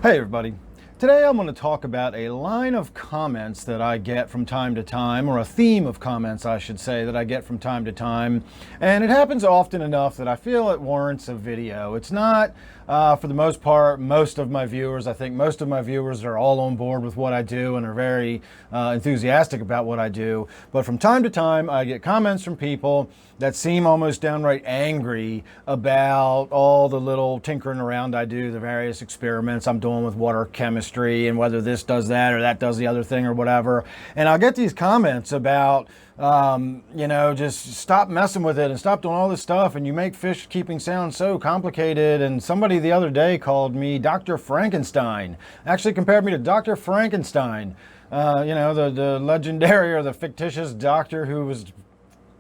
Hey everybody. Today I'm going to talk about a line of comments that I get from time to time, or a theme of comments I should say that I get from time to time, and it happens often enough that I feel it warrants a video. It's not, for the most part, most of my viewers. I think most of my viewers are all on board with what I do and are very enthusiastic about what I do, but from time to time I get comments from people that seem almost downright angry about all the little tinkering around I do, the various experiments I'm doing with water chemistry and whether this does that or that does the other thing or whatever. And I'll get these comments about, just stop messing with it and stop doing all this stuff, and you make fish keeping sound so complicated. And somebody the other day called me Dr. Frankenstein, actually compared me to Dr. Frankenstein, the legendary or the fictitious doctor who was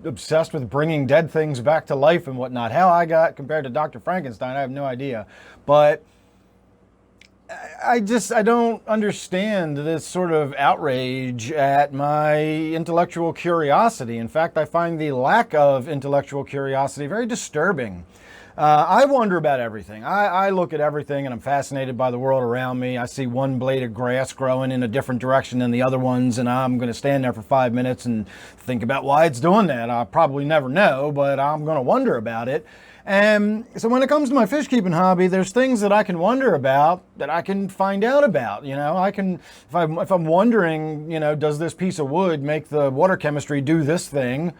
obsessed with bringing dead things back to life and whatnot. How I got compared to Dr. Frankenstein, I have no idea. But I don't understand this sort of outrage at my intellectual curiosity. In fact, I find the lack of intellectual curiosity very disturbing. I wonder about everything. I look at everything and I'm fascinated by the world around me. I see one blade of grass growing in a different direction than the other ones, and I'm going to stand there for 5 minutes and think about why it's doing that. I'll probably never know, but I'm going to wonder about it. And so when it comes to my fish keeping hobby, there's things that I can wonder about that I can find out about. I can, if I'm wondering, does this piece of wood make the water chemistry do this thing?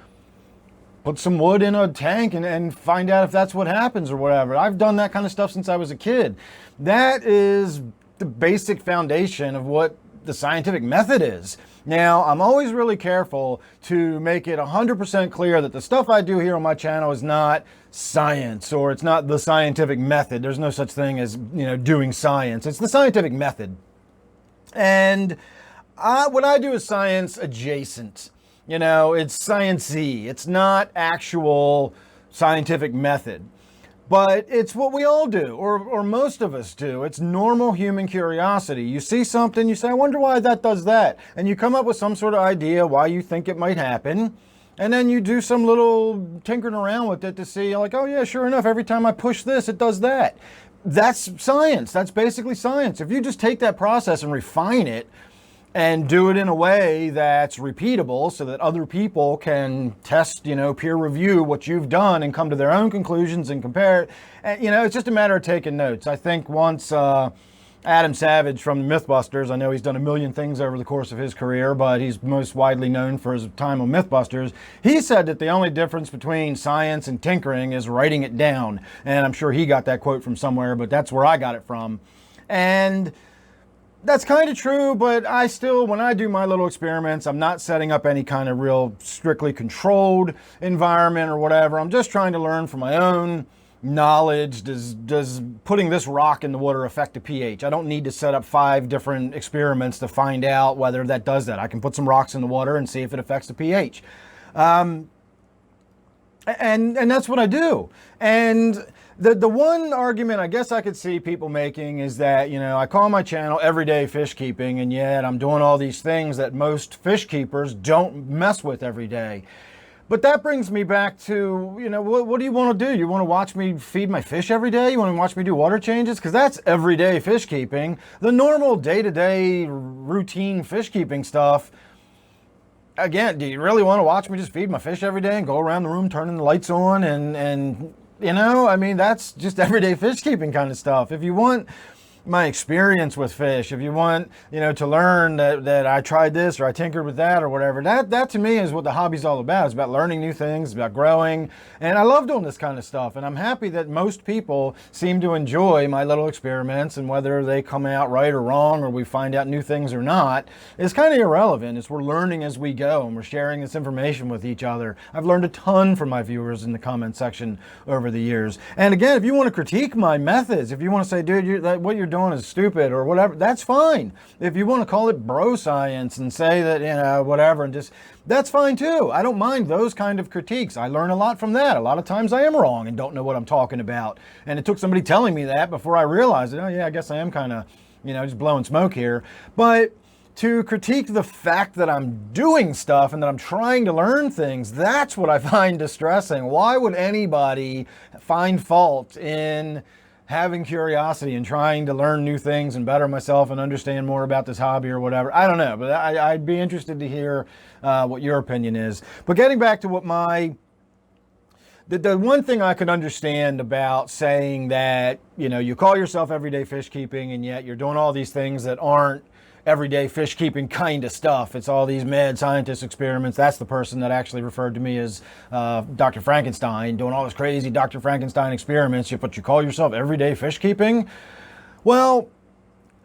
Put some wood in a tank and find out if that's what happens or whatever. I've done that kind of stuff since I was a kid. That is the basic foundation of what the scientific method is. Now, I'm always really careful to make it 100% clear that the stuff I do here on my channel is not science, or it's not the scientific method. There's no such thing as, doing science. It's the scientific method. And what I do is science adjacent. It's science-y. It's not actual scientific method. But it's what we all do, or most of us do. It's normal human curiosity. You see something, you say, I wonder why that does that. And you come up with some sort of idea why you think it might happen. And then you do some little tinkering around with it to see, like, oh yeah, sure enough, every time I push this, it does that. That's science. That's basically science. If you just take that process and refine it, and do it in a way that's repeatable so that other people can test, peer review what you've done and come to their own conclusions and compare it. And, it's just a matter of taking notes. I think once Adam Savage from the Mythbusters, I know he's done a million things over the course of his career, but he's most widely known for his time on Mythbusters. He said that the only difference between science and tinkering is writing it down. And I'm sure he got that quote from somewhere, but that's where I got it from. And that's kind of true, but I still, when I do my little experiments, I'm not setting up any kind of real strictly controlled environment or whatever. I'm just trying to learn from my own knowledge. Does putting this rock in the water affect the pH? I don't need to set up 5 different experiments to find out whether that does that. I can put some rocks in the water and see if it affects the pH. And that's what I do. And the one argument I guess I could see people making is that, I call my channel Everyday Fish Keeping, and yet I'm doing all these things that most fish keepers don't mess with every day. But that brings me back to, what do you want to do? You want to watch me feed my fish every day? You want to watch me do water changes? Because that's everyday fish keeping. The normal day-to-day routine fish keeping stuff, again, do you really want to watch me just feed my fish every day and go around the room turning the lights on and that's just everyday fish keeping kind of stuff. If you want my experience with fish, if you want, to learn that I tried this or I tinkered with that or whatever, that to me is what the hobby's all about. It's about learning new things, it's about growing. And I love doing this kind of stuff. And I'm happy that most people seem to enjoy my little experiments, and whether they come out right or wrong or we find out new things or not is kind of irrelevant. It's we're learning as we go and we're sharing this information with each other. I've learned a ton from my viewers in the comment section over the years. And again, if you want to critique my methods, if you want to say, dude, what you're doing is stupid or whatever, that's fine. If you want to call it bro science and say that, whatever, and just, that's fine too. I don't mind those kind of critiques. I learn a lot from that. A lot of times I am wrong and don't know what I'm talking about. And it took somebody telling me that before I realized it. Oh yeah, I guess I am kind of, just blowing smoke here. But to critique the fact that I'm doing stuff and that I'm trying to learn things, that's what I find distressing. Why would anybody find fault in having curiosity and trying to learn new things and better myself and understand more about this hobby or whatever. I don't know, but I'd be interested to hear what your opinion is. But getting back to what the one thing I could understand about saying that, you know, you call yourself everyday fish keeping and yet you're doing all these things that aren't everyday fish keeping kind of stuff. It's all these mad scientist experiments. That's the person that actually referred to me as Dr. Frankenstein, doing all this crazy Dr. Frankenstein experiments, but you call yourself everyday fish keeping? Well,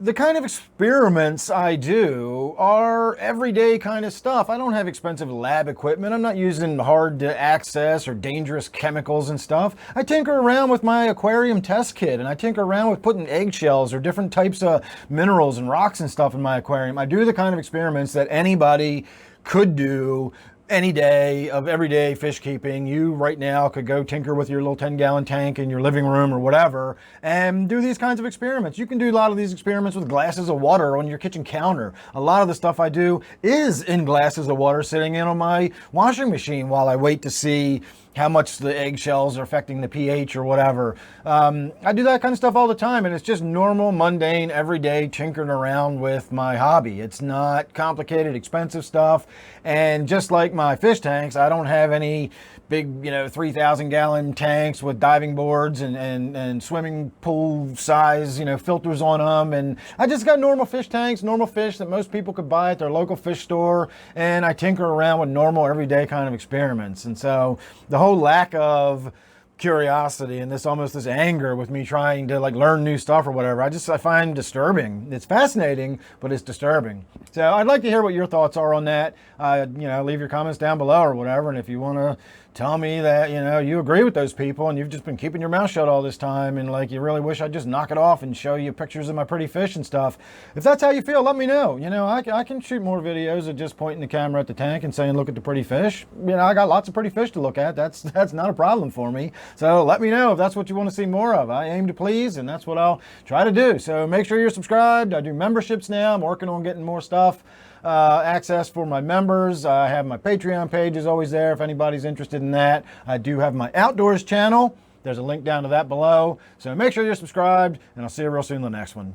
the kind of experiments I do are everyday kind of stuff. I don't have expensive lab equipment. I'm not using hard to access or dangerous chemicals and stuff. I tinker around with my aquarium test kit, and I tinker around with putting eggshells or different types of minerals and rocks and stuff in my aquarium. I do the kind of experiments that anybody could do any day of everyday fish keeping. You right now could go tinker with your little 10-gallon tank in your living room or whatever and do these kinds of experiments. You can do a lot of these experiments with glasses of water on your kitchen counter. A lot of the stuff I do is in glasses of water sitting in on my washing machine while I wait to see how much the eggshells are affecting the pH or whatever. I do that kind of stuff all the time, and it's just normal, mundane, everyday tinkering around with my hobby. It's not complicated, expensive stuff. And just like my fish tanks, I don't have any big, 3,000-gallon tanks with diving boards and swimming pool size, filters on them. And I just got normal fish tanks, normal fish that most people could buy at their local fish store. And I tinker around with normal, everyday kind of experiments. And so the whole lack of curiosity and this anger with me trying to learn new stuff or whatever, I find disturbing. It's fascinating, but it's disturbing. So I'd like to hear what your thoughts are on that. Leave your comments down below or whatever. And if you want to tell me that, you agree with those people and you've just been keeping your mouth shut all this time and you really wish I'd just knock it off and show you pictures of my pretty fish and stuff. If that's how you feel, let me know. I can shoot more videos of just pointing the camera at the tank and saying, look at the pretty fish. I got lots of pretty fish to look at. That's not a problem for me. So let me know if that's what you want to see more of. I aim to please, and that's what I'll try to do. So make sure you're subscribed. I do memberships now. I'm working on getting more stuff. Access for my members. I have my Patreon page is always there if anybody's interested in that. I do have my outdoors channel. There's a link down to that below. So make sure you're subscribed, and I'll see you real soon in the next one.